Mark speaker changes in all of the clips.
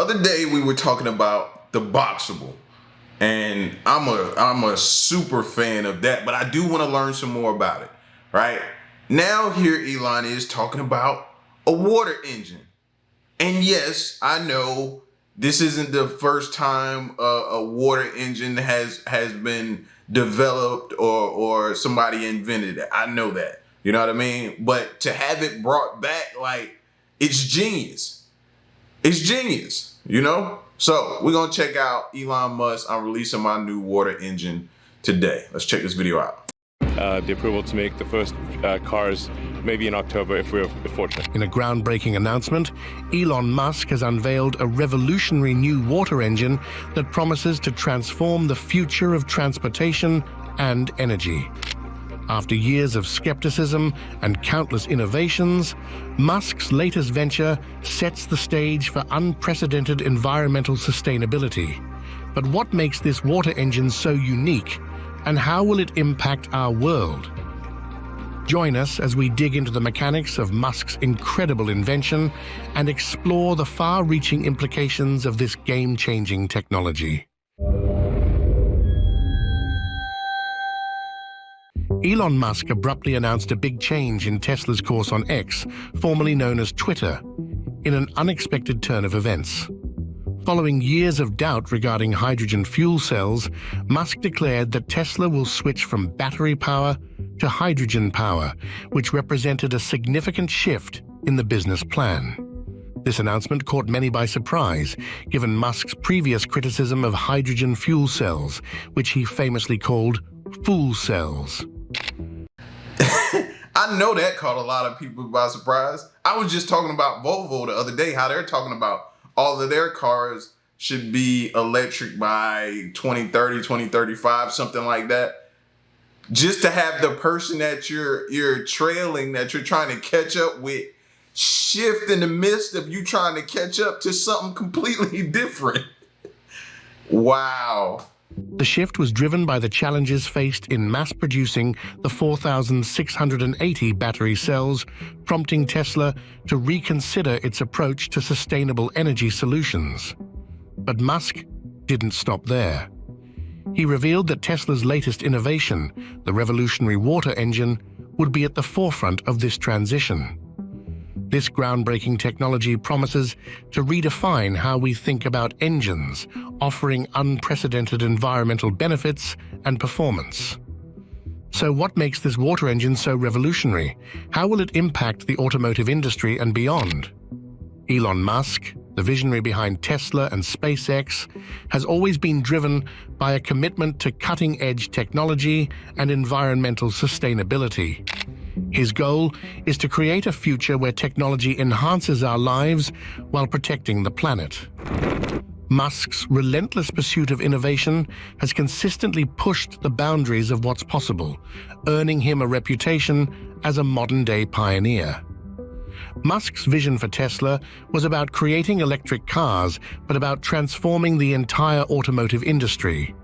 Speaker 1: other day we were talking about the boxable, and I'm a super fan of that, but I do want to learn some more about it, right? Now here Elon is talking about a water engine. And yes, I know this isn't the first time a water engine has been developed or somebody invented it. I know that. You know what I mean? But to have it brought back, like, it's genius. It's genius, you know? So we're going to check out Elon Musk. I'm releasing my new water engine today. Let's check this video out.
Speaker 2: The approval to make the first cars maybe in October if we're fortunate.
Speaker 3: In a groundbreaking announcement, Elon Musk has unveiled a revolutionary new water engine that promises to transform the future of transportation and energy. After years of skepticism and countless innovations, Musk's latest venture sets the stage for unprecedented environmental sustainability. But what makes this water engine so unique, and how will it impact our world? Join us as we dig into the mechanics of Musk's incredible invention and explore the far-reaching implications of this game-changing technology. Elon Musk abruptly announced a big change in Tesla's course on X, formerly known as Twitter, in an unexpected turn of events. Following years of doubt regarding hydrogen fuel cells, Musk declared that Tesla will switch from battery power to hydrogen power, which represented a significant shift in the business plan. This announcement caught many by surprise, given Musk's previous criticism of hydrogen fuel cells, which he famously called fool cells.
Speaker 1: I know that caught a lot of people by surprise. I was just talking about Volvo the other day, how they're talking about all of their cars should be electric by 2030, 2035, something like that. Just to have the person that you're trailing, that you're trying to catch up with, shift in the midst of you trying to catch up to something completely different. Wow.
Speaker 3: The shift was driven by the challenges faced in mass-producing the 4,680 battery cells, prompting Tesla to reconsider its approach to sustainable energy solutions. But Musk didn't stop there. He revealed that Tesla's latest innovation, the revolutionary water engine, would be at the forefront of this transition. This groundbreaking technology promises to redefine how we think about engines, offering unprecedented environmental benefits and performance. So what makes this water engine so revolutionary? How will it impact the automotive industry and beyond? Elon Musk, the visionary behind Tesla and SpaceX, has always been driven by a commitment to cutting-edge technology and environmental sustainability. His goal is to create a future where technology enhances our lives while protecting the planet. Musk's relentless pursuit of innovation has consistently pushed the boundaries of what's possible, earning him a reputation as a modern-day pioneer. Musk's vision for Tesla was about creating electric cars, but about transforming the entire automotive industry.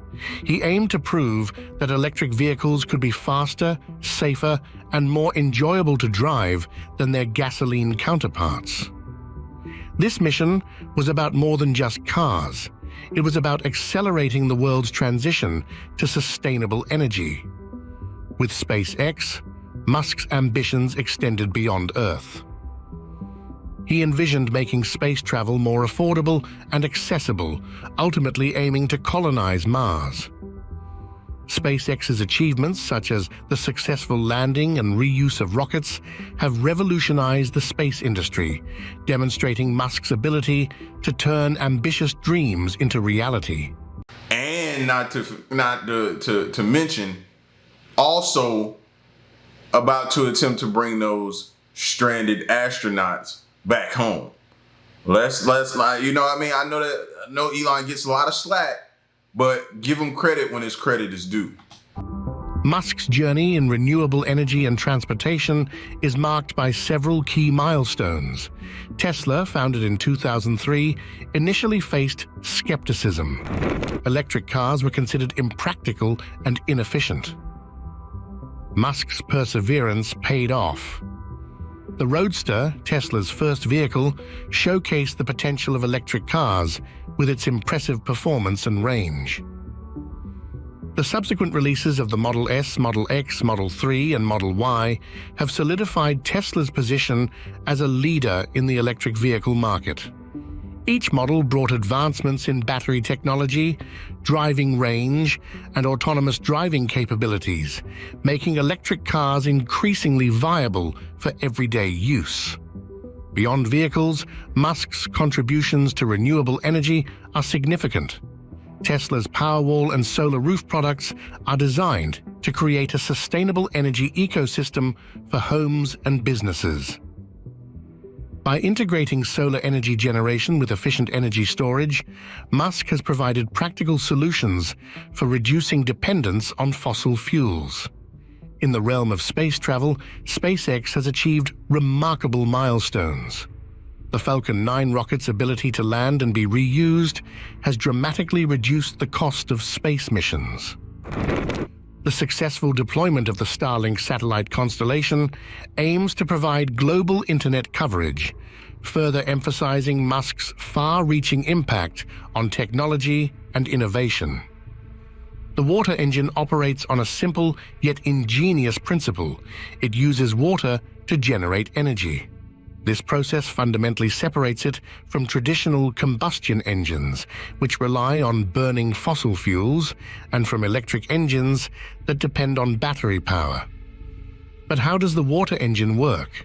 Speaker 3: He aimed to prove that electric vehicles could be faster, safer, and more enjoyable to drive than their gasoline counterparts. This mission was about more than just cars. It was about accelerating the world's transition to sustainable energy. With SpaceX, Musk's ambitions extended beyond Earth. He envisioned making space travel more affordable and accessible, ultimately aiming to colonize Mars. SpaceX's achievements, such as the successful landing and reuse of rockets, have revolutionized the space industry, demonstrating Musk's ability to turn ambitious dreams into reality.
Speaker 1: And not to mention, also about to attempt to bring those stranded astronauts back home. Let's like, you know what I mean? I know Elon gets a lot of slack, but give him credit when his credit is due.
Speaker 3: Musk's journey in renewable energy and transportation is marked by several key milestones. Tesla, founded in 2003, initially faced skepticism. Electric cars were considered impractical and inefficient. Musk's perseverance paid off. The Roadster, Tesla's first vehicle, showcased the potential of electric cars with its impressive performance and range. The subsequent releases of the Model S, Model X, Model 3, and Model Y have solidified Tesla's position as a leader in the electric vehicle market. Each model brought advancements in battery technology, driving range, and autonomous driving capabilities, making electric cars increasingly viable for everyday use. Beyond vehicles, Musk's contributions to renewable energy are significant. Tesla's Powerwall and solar roof products are designed to create a sustainable energy ecosystem for homes and businesses. By integrating solar energy generation with efficient energy storage, Musk has provided practical solutions for reducing dependence on fossil fuels. In the realm of space travel, SpaceX has achieved remarkable milestones. The Falcon 9 rocket's ability to land and be reused has dramatically reduced the cost of space missions. The successful deployment of the Starlink satellite constellation aims to provide global internet coverage, further emphasizing Musk's far-reaching impact on technology and innovation. The water engine operates on a simple yet ingenious principle. It uses water to generate energy. This process fundamentally separates it from traditional combustion engines, which rely on burning fossil fuels, and from electric engines that depend on battery power. But how does the water engine work?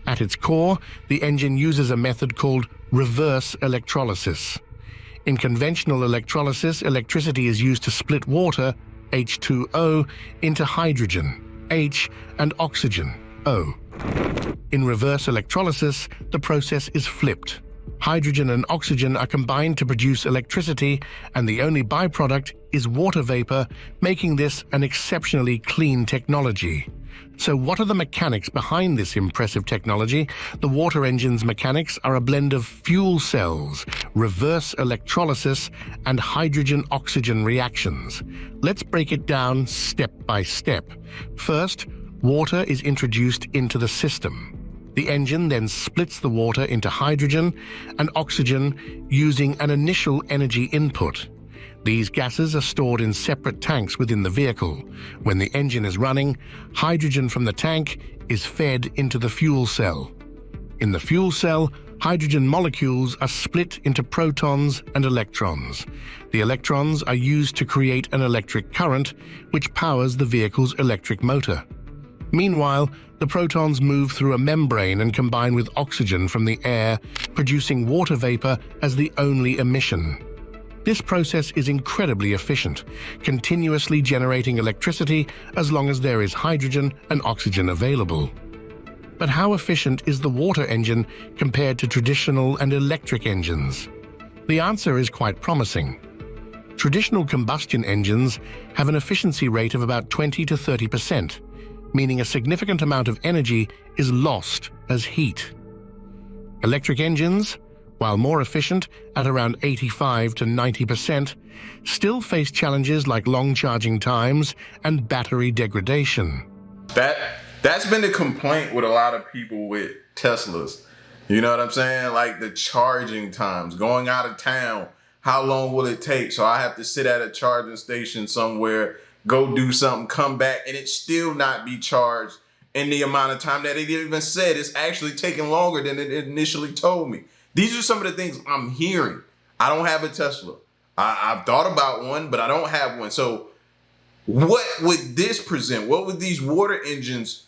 Speaker 3: At its core, the engine uses a method called reverse electrolysis. In conventional electrolysis, electricity is used to split water, H2O, into hydrogen, H, and oxygen, O. In reverse electrolysis, the process is flipped. Hydrogen and oxygen are combined to produce electricity, and the only byproduct is water vapor, making this an exceptionally clean technology. So what are the mechanics behind this impressive technology? The water engine's mechanics are a blend of fuel cells, reverse electrolysis, and hydrogen-oxygen reactions. Let's break it down step by step. First, water is introduced into the system. The engine then splits the water into hydrogen and oxygen using an initial energy input. These gases are stored in separate tanks within the vehicle. When the engine is running, hydrogen from the tank is fed into the fuel cell. In the fuel cell, hydrogen molecules are split into protons and electrons. The electrons are used to create an electric current, which powers the vehicle's electric motor. Meanwhile, the protons move through a membrane and combine with oxygen from the air, producing water vapor as the only emission. This process is incredibly efficient, continuously generating electricity as long as there is hydrogen and oxygen available. But how efficient is the water engine compared to traditional and electric engines? The answer is quite promising. Traditional combustion engines have an efficiency rate of about 20 to 30%, meaning a significant amount of energy is lost as heat. Electric engines, while more efficient at around 85 to 90%, still face challenges like long charging times and battery degradation.
Speaker 1: That's been the complaint with a lot of people with Teslas. You know what I'm saying? Like the charging times, going out of town, how long will it take? So I have to sit at a charging station somewhere, go do something, come back, and it still not be charged in the amount of time that it even said. It's actually taking longer than it initially told me. These are some of the things I'm hearing. I don't have a Tesla. I've thought about one, but I don't have one. So what would this present? What would these water engines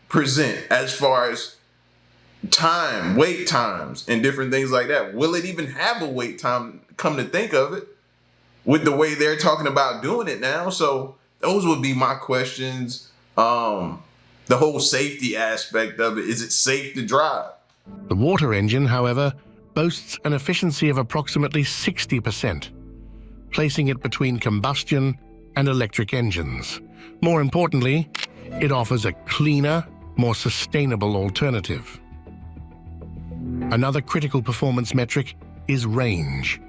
Speaker 1: present as far as time, wait times, and different things like that? Will it even have a wait time, come to think of it, with the way they're talking about doing it now? So those would be my questions. The whole safety aspect of it. Is it safe to drive?
Speaker 3: The water engine, however, boasts an efficiency of approximately 60%, placing it between combustion and electric engines. More importantly, it offers a cleaner, more sustainable alternative. Another critical performance metric is range.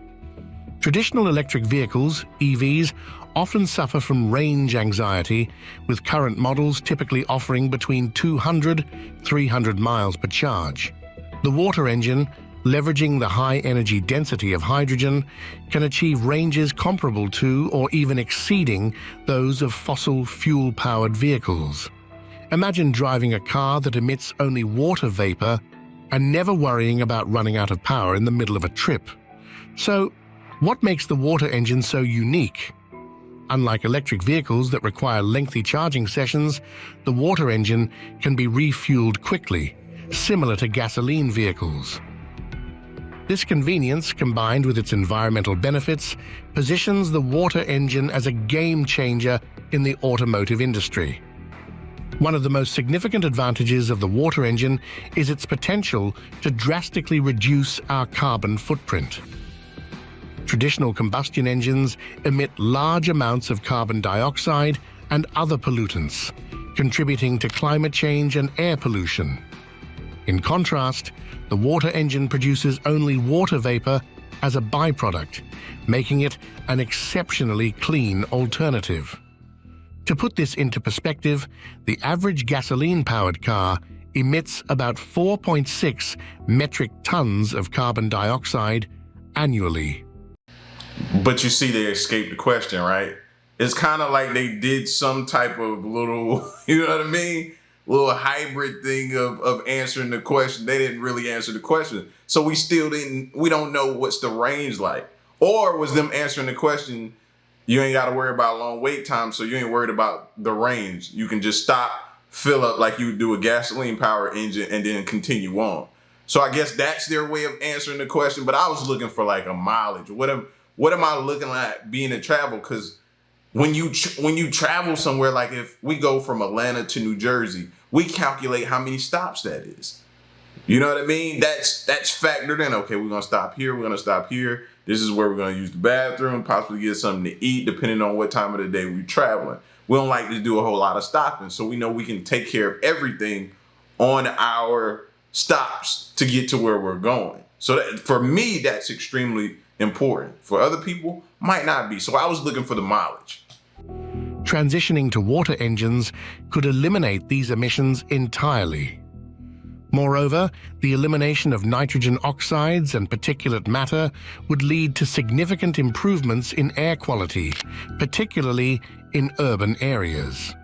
Speaker 3: Traditional electric vehicles, EVs, often suffer from range anxiety, with current models typically offering between 200–300 miles per charge. The water engine, leveraging the high energy density of hydrogen, can achieve ranges comparable to or even exceeding those of fossil fuel-powered vehicles. Imagine driving a car that emits only water vapor and never worrying about running out of power in the middle of a trip. So, what makes the water engine so unique? Unlike electric vehicles that require lengthy charging sessions, the water engine can be refueled quickly, similar to gasoline vehicles. This convenience, combined with its environmental benefits, positions the water engine as a game-changer in the automotive industry. One of the most significant advantages of the water engine is its potential to drastically reduce our carbon footprint. Traditional combustion engines emit large amounts of carbon dioxide and other pollutants, contributing to climate change and air pollution. In contrast, the water engine produces only water vapor as a byproduct, making it an exceptionally clean alternative. To put this into perspective, the average gasoline-powered car emits about 4.6 metric tons of carbon dioxide annually.
Speaker 1: But you see, they escaped the question, right? It's kind of like they did some type of little, you know what I mean? Little hybrid thing of answering the question. They didn't really answer the question. So we don't know what's the range like. Or was them answering the question, you ain't got to worry about long wait time, so you ain't worried about the range. You can just stop, fill up like you would do a gasoline power engine, and then continue on. So I guess that's their way of answering the question. But I was looking for like a mileage. What am I looking at being in travel? Because when you travel somewhere, like if we go from Atlanta to New Jersey, we calculate how many stops that is. You know what I mean? That's factored in. Okay, we're gonna stop here. We're gonna stop here. This is where we're gonna use the bathroom, possibly get something to eat, depending on what time of the day we're traveling. We don't like to do a whole lot of stopping, so we know we can take care of everything on our stops to get to where we're going. So that, for me, that's extremely important. For other people, might not be. So I was looking for the mileage.
Speaker 3: Transitioning to water engines could eliminate these emissions entirely. Moreover, the elimination of nitrogen oxides and particulate matter would lead to significant improvements in air quality, particularly in urban areas.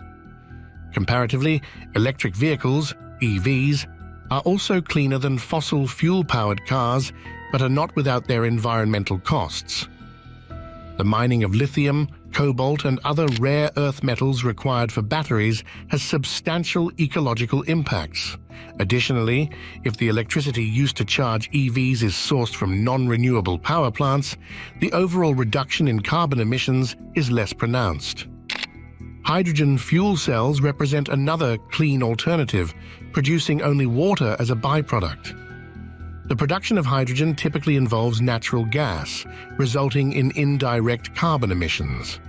Speaker 3: Comparatively, electric vehicles, EVs, are also cleaner than fossil fuel-powered cars, but are not without their environmental costs. The mining of lithium, cobalt, and other rare earth metals required for batteries has substantial ecological impacts. Additionally, if the electricity used to charge EVs is sourced from non-renewable power plants, the overall reduction in carbon emissions is less pronounced. Hydrogen fuel cells represent another clean alternative, producing only water as a byproduct. The production of hydrogen typically involves natural gas, resulting in indirect carbon emissions.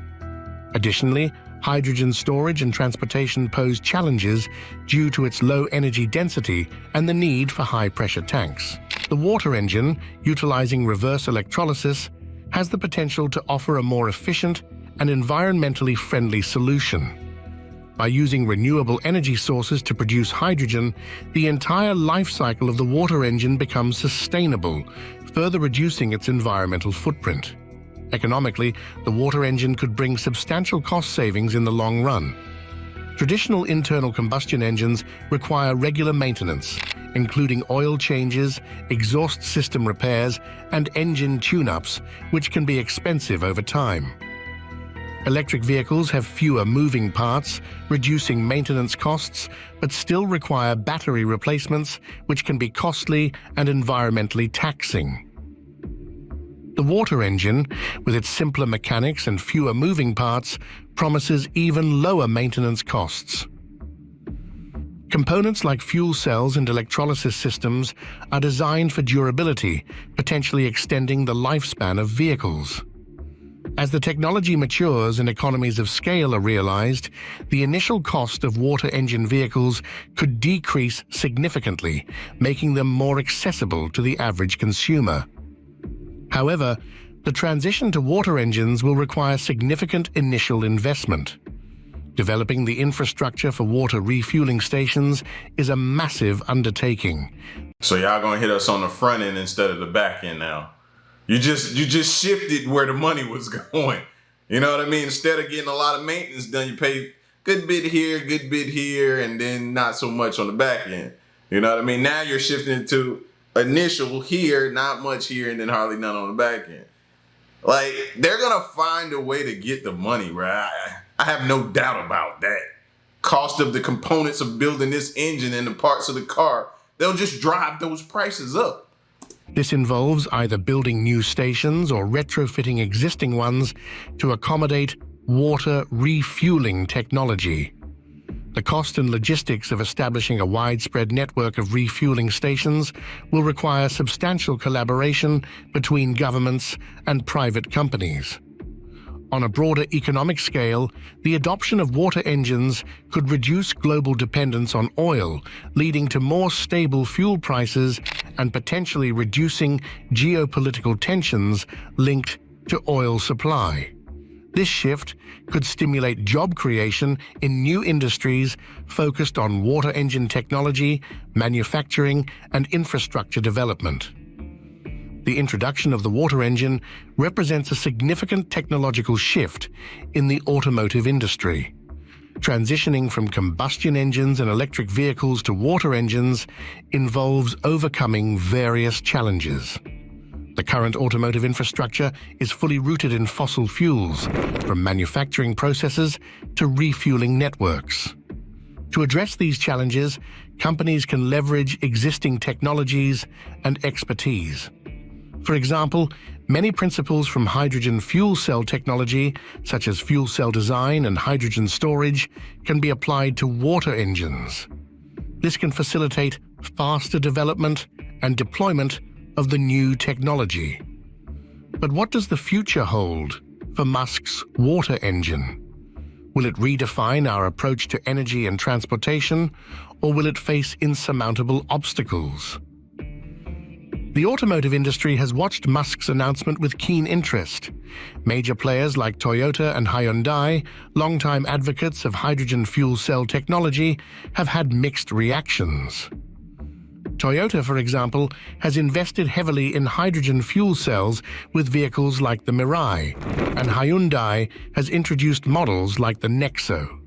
Speaker 3: Additionally, hydrogen storage and transportation pose challenges due to its low energy density and the need for high-pressure tanks. The water engine, utilizing reverse electrolysis, has the potential to offer a more efficient and environmentally friendly solution. By using renewable energy sources to produce hydrogen, the entire life cycle of the water engine becomes sustainable, further reducing its environmental footprint. Economically, the water engine could bring substantial cost savings in the long run. Traditional internal combustion engines require regular maintenance, including oil changes, exhaust system repairs, and engine tune-ups, which can be expensive over time. Electric vehicles have fewer moving parts, reducing maintenance costs, but still require battery replacements, which can be costly and environmentally taxing. The water engine, with its simpler mechanics and fewer moving parts, promises even lower maintenance costs. Components like fuel cells and electrolysis systems are designed for durability, potentially extending the lifespan of vehicles. As the technology matures and economies of scale are realized, the initial cost of water engine vehicles could decrease significantly, making them more accessible to the average consumer. However, The transition to water engines will require significant initial investment. Developing the infrastructure for water refueling stations is a massive undertaking.
Speaker 1: So y'all gonna hit us on the front end instead of the back end now. You just shifted where the money was going. You know what I mean? Instead of getting a lot of maintenance done, you pay good bit here, and then not so much on the back end. You know what I mean? Now you're shifting to initial here, not much here, and then hardly none on the back end. Like, they're gonna find a way to get the money, right? I have no doubt about that. Cost of the components of building this engine and the parts of the car, they'll just drive those prices up.
Speaker 3: This involves either building new stations or retrofitting existing ones to accommodate water refueling technology. The cost and logistics of establishing a widespread network of refueling stations will require substantial collaboration between governments and private companies. On a broader economic scale, the adoption of water engines could reduce global dependence on oil, leading to more stable fuel prices and potentially reducing geopolitical tensions linked to oil supply. This shift could stimulate job creation in new industries focused on water engine technology, manufacturing, and infrastructure development. The introduction of the water engine represents a significant technological shift in the automotive industry. Transitioning from combustion engines and electric vehicles to water engines involves overcoming various challenges. The current automotive infrastructure is fully rooted in fossil fuels, from manufacturing processes to refueling networks. To address these challenges, companies can leverage existing technologies and expertise. For example, many principles from hydrogen fuel cell technology, such as fuel cell design and hydrogen storage, can be applied to water engines. This can facilitate faster development and deployment of the new technology. But what does the future hold for Musk's water engine? Will it redefine our approach to energy and transportation, or will it face insurmountable obstacles? The automotive industry has watched Musk's announcement with keen interest. Major players like Toyota and Hyundai, longtime advocates of hydrogen fuel cell technology, have had mixed reactions. Toyota, for example, has invested heavily in hydrogen fuel cells with vehicles like the Mirai, and Hyundai has introduced models like the Nexo.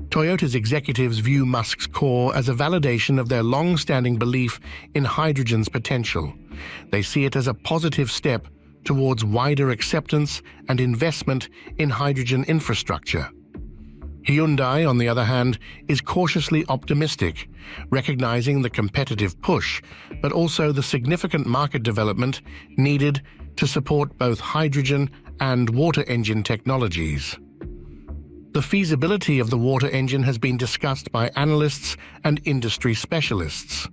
Speaker 3: Toyota's executives view Musk's core as a validation of their long-standing belief in hydrogen's potential. They see it as a positive step towards wider acceptance and investment in hydrogen infrastructure. Hyundai, on the other hand, is cautiously optimistic, recognizing the competitive push, but also the significant market development needed to support both hydrogen and water engine technologies. The feasibility of the water engine has been discussed by analysts and industry specialists.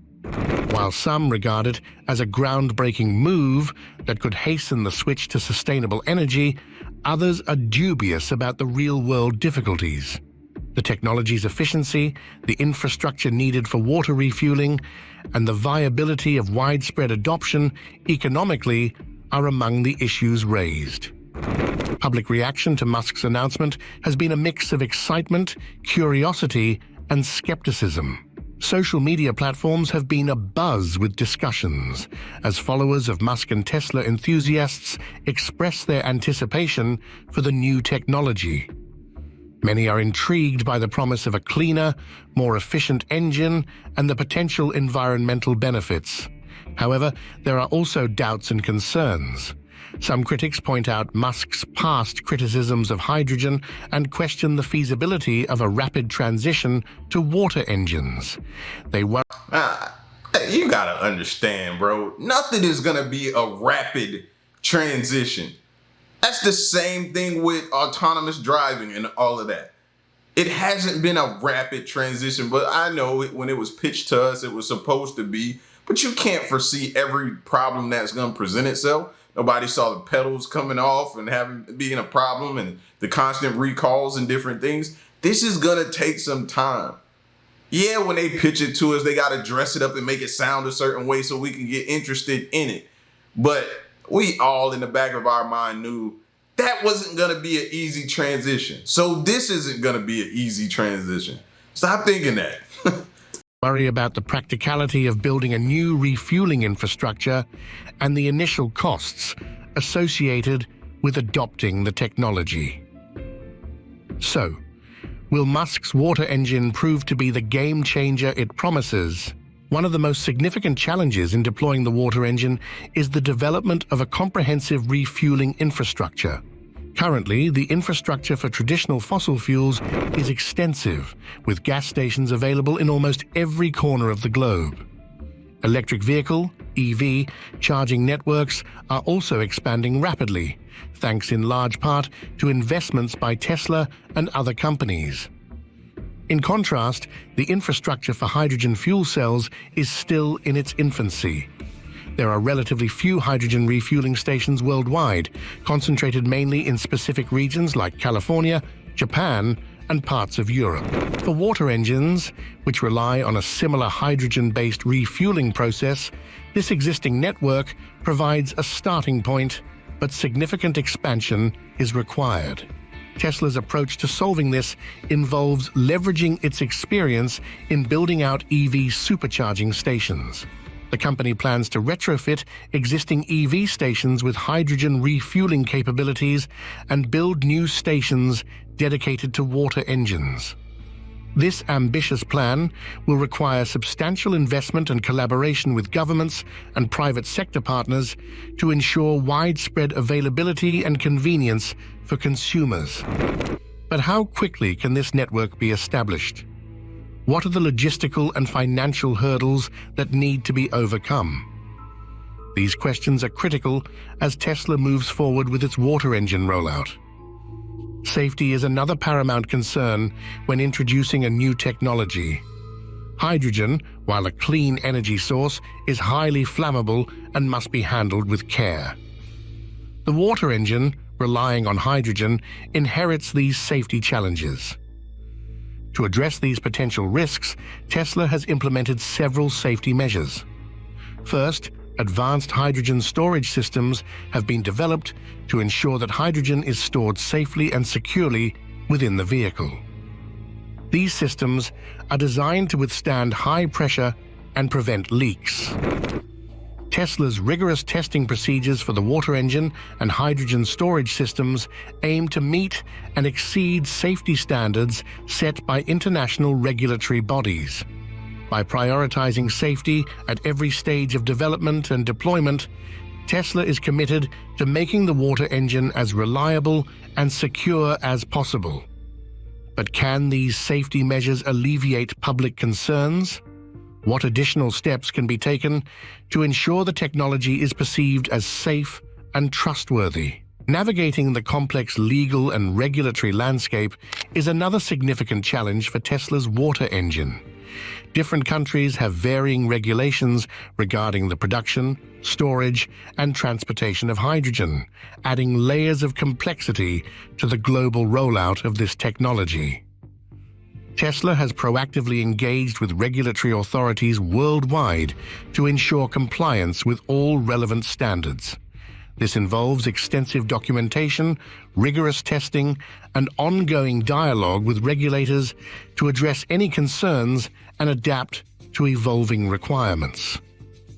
Speaker 3: While some regard it as a groundbreaking move that could hasten the switch to sustainable energy, others are dubious about the real-world difficulties. The technology's efficiency, the infrastructure needed for water refueling, and the viability of widespread adoption economically are among the issues raised. Public reaction to Musk's announcement has been a mix of excitement, curiosity, and skepticism. Social media platforms have been abuzz with discussions as followers of Musk and Tesla enthusiasts express their anticipation for the new technology. Many are intrigued by the promise of a cleaner, more efficient engine and the potential environmental benefits. However, there are also doubts and concerns. Some critics point out Musk's past criticisms of hydrogen and question the feasibility of a rapid transition to water engines. They worry.
Speaker 1: You gotta understand, bro. Nothing is gonna be a rapid transition. That's the same thing with autonomous driving and all of that. It hasn't been a rapid transition, but I know when it was pitched to us, it was supposed to be. But you can't foresee every problem that's gonna present itself. Nobody saw the pedals coming off and being a problem and the constant recalls and different things. This is gonna take some time. Yeah, when they pitch it to us, they gotta dress it up and make it sound a certain way so we can get interested in it. But we all in the back of our mind knew that wasn't going to be an easy transition. So this isn't going to be an easy transition. Stop thinking that.
Speaker 3: Worry about the practicality of building a new refueling infrastructure and the initial costs associated with adopting the technology. So, will Musk's water engine prove to be the game changer it promises? One of the most significant challenges in deploying the water engine is the development of a comprehensive refueling infrastructure. Currently, the infrastructure for traditional fossil fuels is extensive, with gas stations available in almost every corner of the globe. Electric vehicle, EV, charging networks are also expanding rapidly, thanks in large part to investments by Tesla and other companies. In contrast, the infrastructure for hydrogen fuel cells is still in its infancy. There are relatively few hydrogen refueling stations worldwide, concentrated mainly in specific regions like California, Japan, and parts of Europe. For water engines, which rely on a similar hydrogen-based refueling process, this existing network provides a starting point, but significant expansion is required. Tesla's approach to solving this involves leveraging its experience in building out EV supercharging stations. The company plans to retrofit existing EV stations with hydrogen refueling capabilities and build new stations dedicated to water engines. This ambitious plan will require substantial investment and collaboration with governments and private sector partners to ensure widespread availability and convenience for consumers. But how quickly can this network be established? What are the logistical and financial hurdles that need to be overcome? These questions are critical as Tesla moves forward with its water engine rollout. Safety is another paramount concern when introducing a new technology. Hydrogen, while a clean energy source, is highly flammable and must be handled with care. The water engine, relying on hydrogen, inherits these safety challenges. To address these potential risks, Tesla has implemented several safety measures. First, advanced hydrogen storage systems have been developed to ensure that hydrogen is stored safely and securely within the vehicle. These systems are designed to withstand high pressure and prevent leaks. Tesla's rigorous testing procedures for the water engine and hydrogen storage systems aim to meet and exceed safety standards set by international regulatory bodies. By prioritizing safety at every stage of development and deployment, Tesla is committed to making the water engine as reliable and secure as possible. But can these safety measures alleviate public concerns? What additional steps can be taken to ensure the technology is perceived as safe and trustworthy? Navigating the complex legal and regulatory landscape is another significant challenge for Tesla's water engine. Different countries have varying regulations regarding the production, storage, and transportation of hydrogen, adding layers of complexity to the global rollout of this technology. Tesla has proactively engaged with regulatory authorities worldwide to ensure compliance with all relevant standards. This involves extensive documentation, rigorous testing, and ongoing dialogue with regulators to address any concerns and adapt to evolving requirements.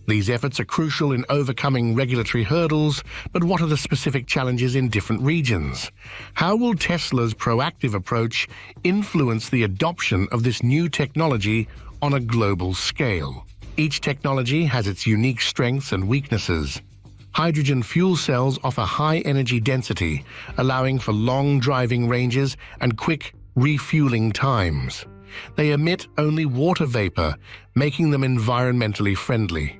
Speaker 3: These efforts are crucial in overcoming regulatory hurdles, but what are the specific challenges in different regions? How will Tesla's proactive approach influence the adoption of this new technology on a global scale? Each technology has its unique strengths and weaknesses. Hydrogen fuel cells offer high energy density, allowing for long driving ranges and quick refueling times. They emit only water vapor, making them environmentally friendly.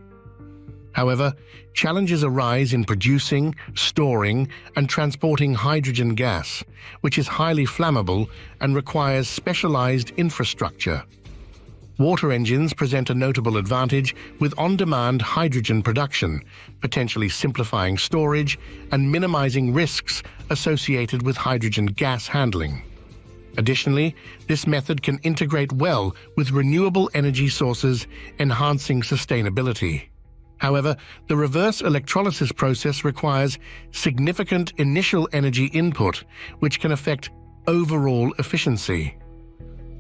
Speaker 3: However, challenges arise in producing, storing, and transporting hydrogen gas, which is highly flammable and requires specialized infrastructure. Water engines present a notable advantage with on-demand hydrogen production, potentially simplifying storage and minimizing risks associated with hydrogen gas handling. Additionally, this method can integrate well with renewable energy sources, enhancing sustainability. However, the reverse electrolysis process requires significant initial energy input, which can affect overall efficiency.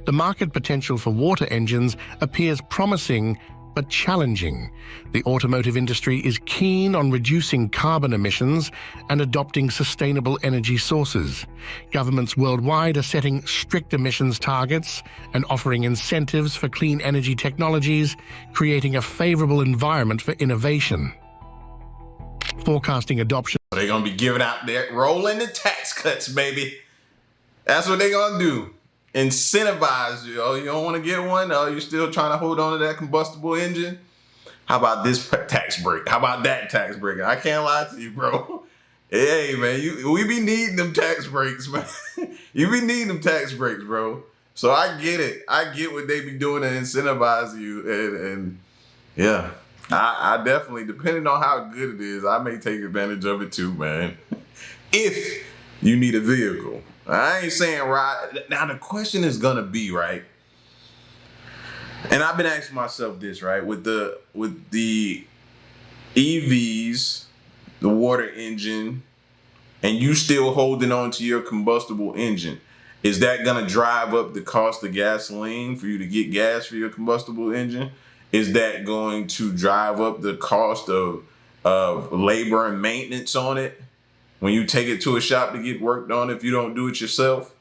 Speaker 3: The market potential for water engines appears promising but challenging. The automotive industry is keen on reducing carbon emissions and adopting sustainable energy sources. Governments worldwide are setting strict emissions targets and offering incentives for clean energy technologies, creating a favorable environment for innovation. Forecasting adoption.
Speaker 1: They're gonna be giving out their rolling the tax cuts, baby. That's what they're gonna do. Incentivize you. Oh, you don't want to get one? Oh, you're still trying to hold on to that combustible engine? How about this tax break? How about that tax break? I can't lie to you, bro. Hey, man, we be needing them tax breaks, man. You be needing them tax breaks, bro. So I get it. I get what they be doing to incentivize you. And yeah, I definitely, depending on how good it is, I may take advantage of it too, man. If you need a vehicle. I ain't saying right. Now the question is gonna be, right? And I've been asking myself this, right? With the EVs, the water engine, and you still holding on to your combustible engine, is that gonna drive up the cost of gasoline for you to get gas for your combustible engine? Is that going to drive up the cost of labor and maintenance on it? When you take it to a shop to get worked on, if you don't do it yourself?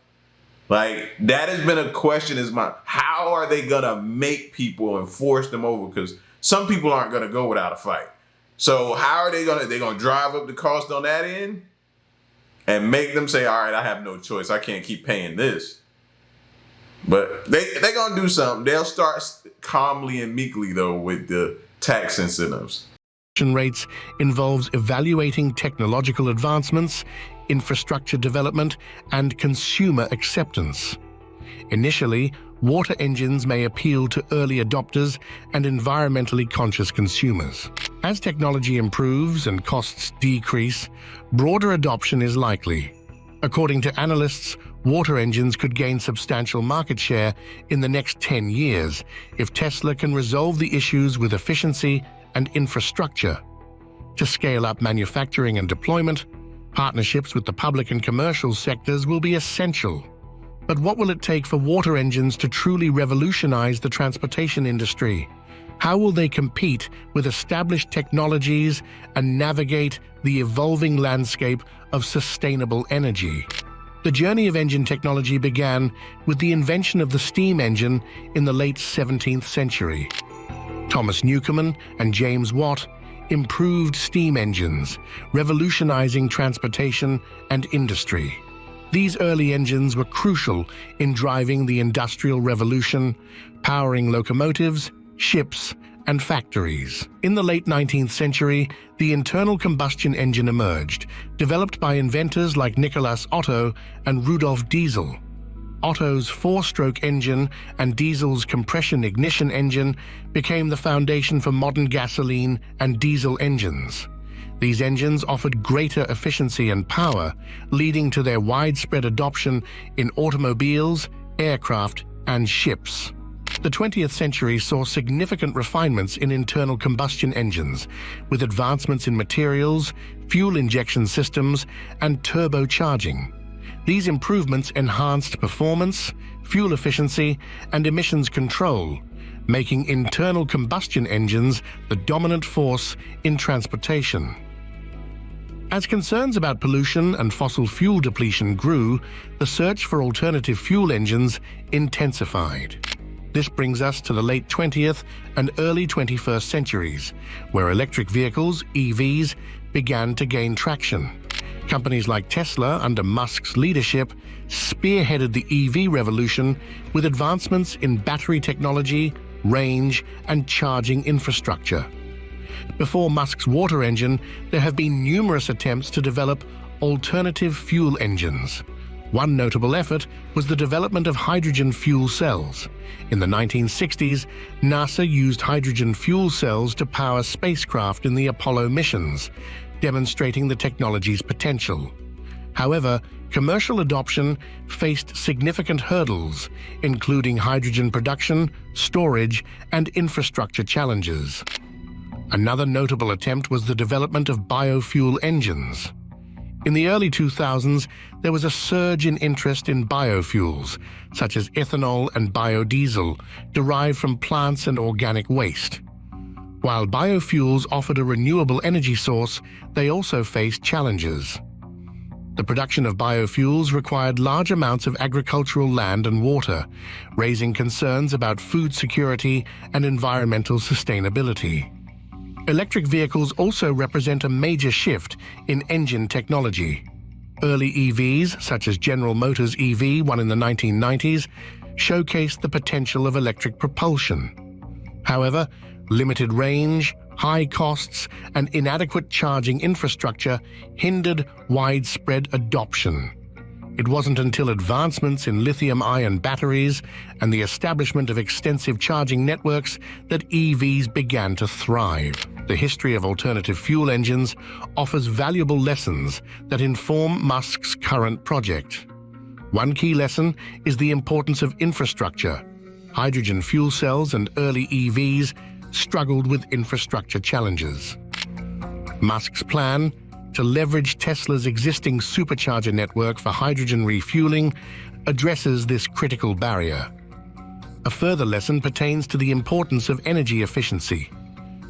Speaker 1: Like, that has been a question, how are they gonna make people and force them over? Because some people aren't gonna go without a fight. So how are they're gonna drive up the cost on that end and make them say, all right, I have no choice. I can't keep paying this. But they're gonna do something. They'll start calmly and meekly though with the tax incentives.
Speaker 3: Rates involves evaluating technological advancements, infrastructure development, and consumer acceptance. Initially, water engines may appeal to early adopters and environmentally conscious consumers. As technology improves and costs decrease, broader adoption is likely. According to analysts, water engines could gain substantial market share in the next 10 years if Tesla can resolve the issues with efficiency and infrastructure. To scale up manufacturing and deployment, partnerships with the public and commercial sectors will be essential. But what will it take for water engines to truly revolutionize the transportation industry? How will they compete with established technologies and navigate the evolving landscape of sustainable energy? The journey of engine technology began with the invention of the steam engine in the late 17th century. Thomas Newcomen and James Watt improved steam engines, revolutionizing transportation and industry. These early engines were crucial in driving the Industrial Revolution, powering locomotives, ships, and factories. In the late 19th century, the internal combustion engine emerged, developed by inventors like Nicolas Otto and Rudolf Diesel. Otto's four-stroke engine and Diesel's compression ignition engine became the foundation for modern gasoline and diesel engines. These engines offered greater efficiency and power, leading to their widespread adoption in automobiles, aircraft, and ships. The 20th century saw significant refinements in internal combustion engines, with advancements in materials, fuel injection systems, and turbocharging. These improvements enhanced performance, fuel efficiency, and emissions control, making internal combustion engines the dominant force in transportation. As concerns about pollution and fossil fuel depletion grew, the search for alternative fuel engines intensified. This brings us to the late 20th and early 21st centuries, where electric vehicles, EVs, began to gain traction. Companies like Tesla, under Musk's leadership, spearheaded the EV revolution with advancements in battery technology, range, and charging infrastructure. Before Musk's water engine, there have been numerous attempts to develop alternative fuel engines. One notable effort was the development of hydrogen fuel cells. In the 1960s, NASA used hydrogen fuel cells to power spacecraft in the Apollo missions, demonstrating the technology's potential. However, commercial adoption faced significant hurdles, including hydrogen production, storage, and infrastructure challenges. Another notable attempt was the development of biofuel engines. In the early 2000s, there was a surge in interest in biofuels, such as ethanol and biodiesel, derived from plants and organic waste. While biofuels offered a renewable energy source, they also faced challenges. The production of biofuels required large amounts of agricultural land and water, raising concerns about food security and environmental sustainability. Electric vehicles also represent a major shift in engine technology. Early EVs, such as General Motors' EV, one in the 1990s, showcased the potential of electric propulsion. However, limited range, high costs, and inadequate charging infrastructure hindered widespread adoption. It wasn't until advancements in lithium-ion batteries and the establishment of extensive charging networks that EVs began to thrive. The history of alternative fuel engines offers valuable lessons that inform Musk's current project. One key lesson is the importance of infrastructure. Hydrogen fuel cells and early EVs struggled with infrastructure challenges. Musk's plan to leverage Tesla's existing supercharger network for hydrogen refueling addresses this critical barrier. A further lesson pertains to the importance of energy efficiency.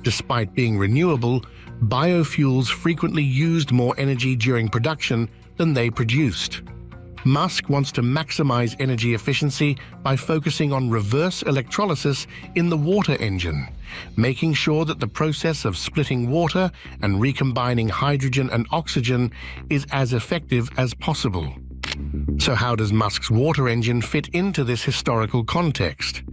Speaker 3: Despite being renewable, biofuels frequently used more energy during production than they produced. Musk wants to maximize energy efficiency by focusing on reverse electrolysis in the water engine, making sure that the process of splitting water and recombining hydrogen and oxygen is as effective as possible. So how does Musk's water engine fit into this historical context?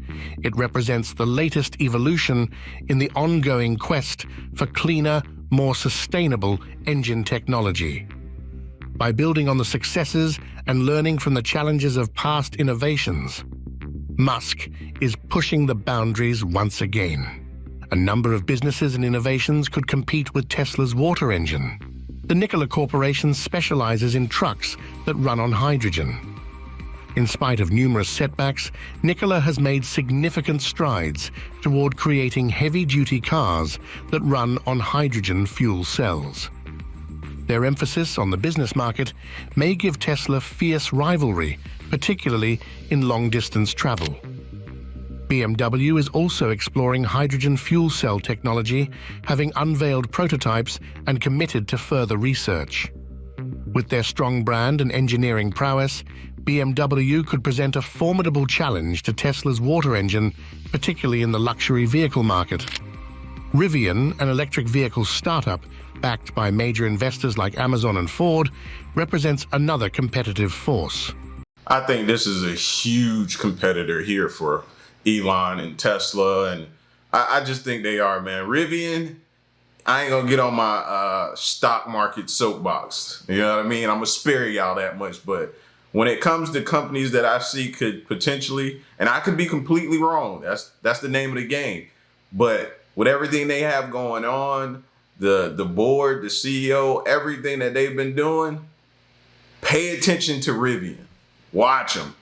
Speaker 3: It represents the latest evolution in the ongoing quest for cleaner, more sustainable engine technology. By building on the successes and learning from the challenges of past innovations, Musk is pushing the boundaries once again. A number of businesses and innovations could compete with Tesla's water engine. The Nikola Corporation specializes in trucks that run on hydrogen. In spite of numerous setbacks, Nikola has made significant strides toward creating heavy-duty cars that run on hydrogen fuel cells. Their emphasis on the business market may give Tesla fierce rivalry, particularly in long-distance travel. BMW is also exploring hydrogen fuel cell technology, having unveiled prototypes and committed to further research. With their strong brand and engineering prowess, BMW could present a formidable challenge to Tesla's water engine, particularly in the luxury vehicle market. Rivian, an electric vehicle startup backed by major investors like Amazon and Ford, represents another competitive force.
Speaker 1: I think this is a huge competitor here for Elon and Tesla, and I just think they are, man. Rivian, I ain't gonna get on my stock market soapbox. You know what I mean? I'm gonna spare y'all that much, but when it comes to companies that I see could potentially, and I could be completely wrong, that's the name of the game, but with everything they have going on, the board, the CEO, everything that they've been doing, pay attention to Rivian. Watch them.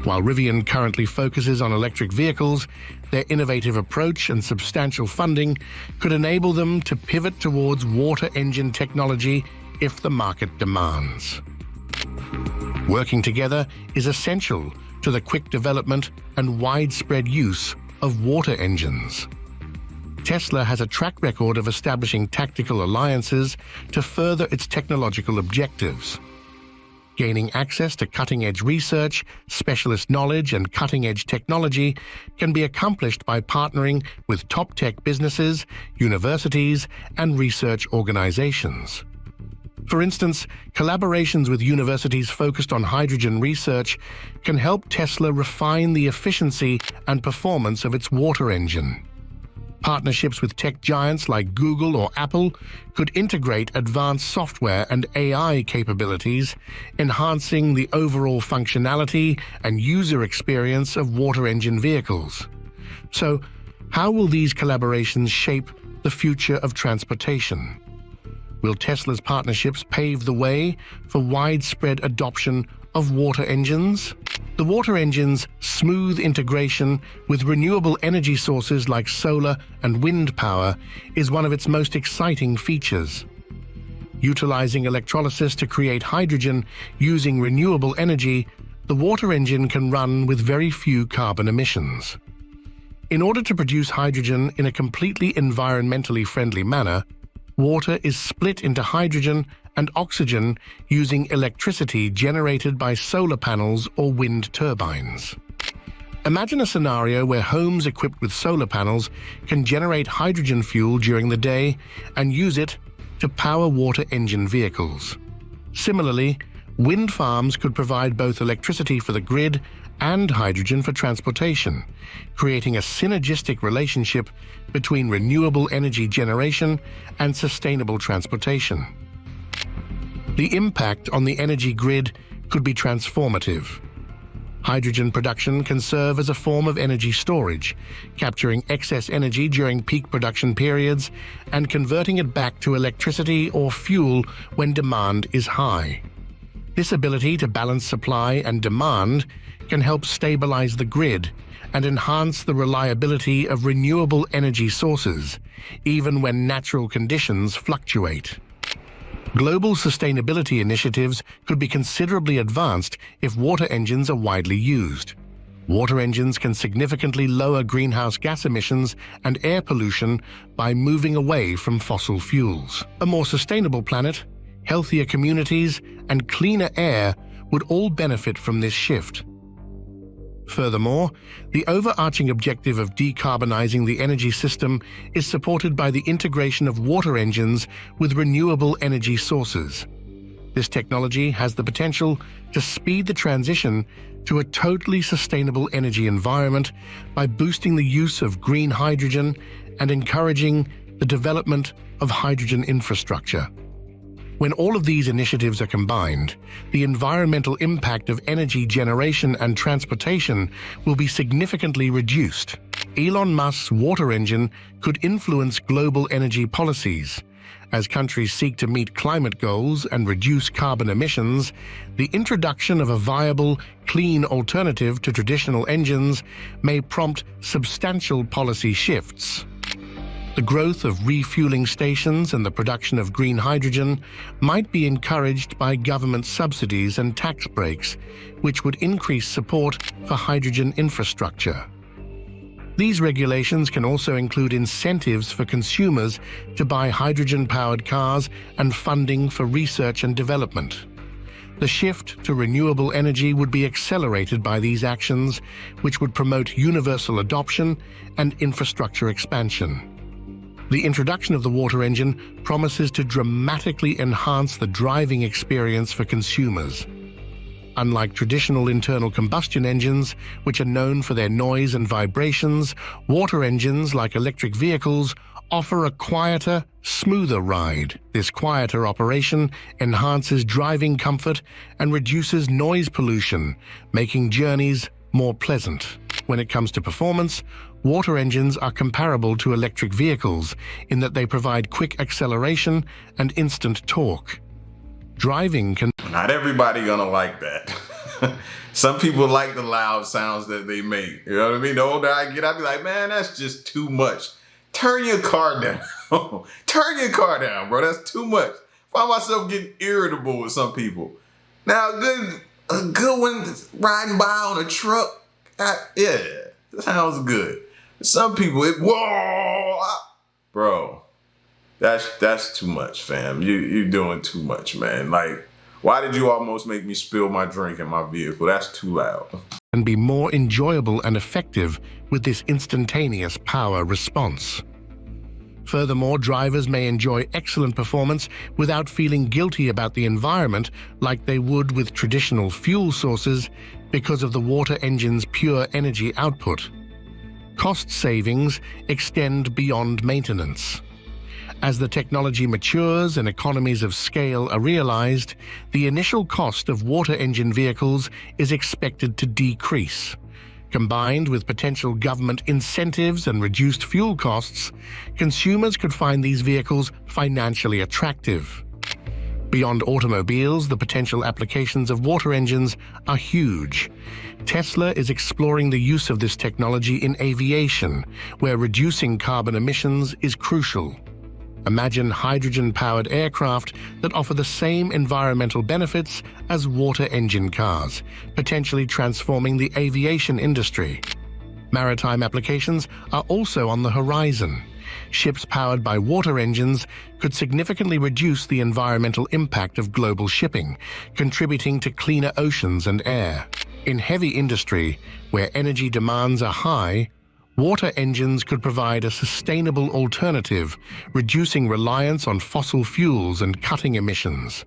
Speaker 3: While Rivian currently focuses on electric vehicles, their innovative approach and substantial funding could enable them to pivot towards water engine technology if the market demands. Working together is essential to the quick development and widespread use of water engines. Tesla has a track record of establishing tactical alliances to further its technological objectives. Gaining access to cutting-edge research, specialist knowledge, and cutting-edge technology can be accomplished by partnering with top tech businesses, universities, and research organizations. For instance, collaborations with universities focused on hydrogen research can help Tesla refine the efficiency and performance of its water engine. Partnerships with tech giants like Google or Apple could integrate advanced software and AI capabilities, enhancing the overall functionality and user experience of water engine vehicles. So, how will these collaborations shape the future of transportation? Will Tesla's partnerships pave the way for widespread adoption of water engines? The water engine's smooth integration with renewable energy sources like solar and wind power is one of its most exciting features. Utilizing electrolysis to create hydrogen using renewable energy, the water engine can run with very few carbon emissions. In order to produce hydrogen in a completely environmentally friendly manner, water is split into hydrogen and oxygen using electricity generated by solar panels or wind turbines. Imagine a scenario where homes equipped with solar panels can generate hydrogen fuel during the day and use it to power water engine vehicles. Similarly, wind farms could provide both electricity for the grid and hydrogen for transportation, creating a synergistic relationship between renewable energy generation and sustainable transportation. The impact on the energy grid could be transformative. Hydrogen production can serve as a form of energy storage, capturing excess energy during peak production periods and converting it back to electricity or fuel when demand is high. This ability to balance supply and demand can help stabilize the grid and enhance the reliability of renewable energy sources, even when natural conditions fluctuate. Global sustainability initiatives could be considerably advanced if water engines are widely used. Water engines can significantly lower greenhouse gas emissions and air pollution by moving away from fossil fuels. A more sustainable planet, healthier communities, and cleaner air would all benefit from this shift. Furthermore, the overarching objective of decarbonizing the energy system is supported by the integration of water engines with renewable energy sources. This technology has the potential to speed the transition to a totally sustainable energy environment by boosting the use of green hydrogen and encouraging the development of hydrogen infrastructure. When all of these initiatives are combined, the environmental impact of energy generation and transportation will be significantly reduced. Elon Musk's water engine could influence global energy policies. As countries seek to meet climate goals and reduce carbon emissions, the introduction of a viable, clean alternative to traditional engines may prompt substantial policy shifts. The growth of refueling stations and the production of green hydrogen might be encouraged by government subsidies and tax breaks, which would increase support for hydrogen infrastructure. These regulations can also include incentives for consumers to buy hydrogen-powered cars and funding for research and development. The shift to renewable energy would be accelerated by these actions, which would promote universal adoption and infrastructure expansion. The introduction of the water engine promises to dramatically enhance the driving experience for consumers. Unlike traditional internal combustion engines, which are known for their noise and vibrations, water engines, like electric vehicles, offer a quieter, smoother ride. This quieter operation enhances driving comfort and reduces noise pollution, making journeys more pleasant. When it comes to performance, water engines are comparable to electric vehicles in that they provide quick acceleration and instant torque. Driving can...
Speaker 1: Not everybody gonna like that. Some people like the loud sounds that they make. You know what I mean? The older I get, I'd be like, man, that's just too much. Turn your car down. Turn your car down, bro. That's too much. Find myself getting irritable with some people. Now, a good one riding by on a truck, yeah, sounds good. Some people, bro, that's too much, fam. You're doing too much, man. Like, why did you almost make me spill my drink in my vehicle? That's too loud.
Speaker 3: And be more enjoyable and effective with this instantaneous power response. Furthermore, drivers may enjoy excellent performance without feeling guilty about the environment like they would with traditional fuel sources because of the water engine's pure energy output. Cost savings extend beyond maintenance. As the technology matures and economies of scale are realized, the initial cost of water engine vehicles is expected to decrease. Combined with potential government incentives and reduced fuel costs, consumers could find these vehicles financially attractive. Beyond automobiles, the potential applications of water engines are huge. Tesla is exploring the use of this technology in aviation, where reducing carbon emissions is crucial. Imagine hydrogen-powered aircraft that offer the same environmental benefits as water engine cars, potentially transforming the aviation industry. Maritime applications are also on the horizon. Ships powered by water engines could significantly reduce the environmental impact of global shipping, contributing to cleaner oceans and air. In heavy industry, where energy demands are high, water engines could provide a sustainable alternative, reducing reliance on fossil fuels and cutting emissions.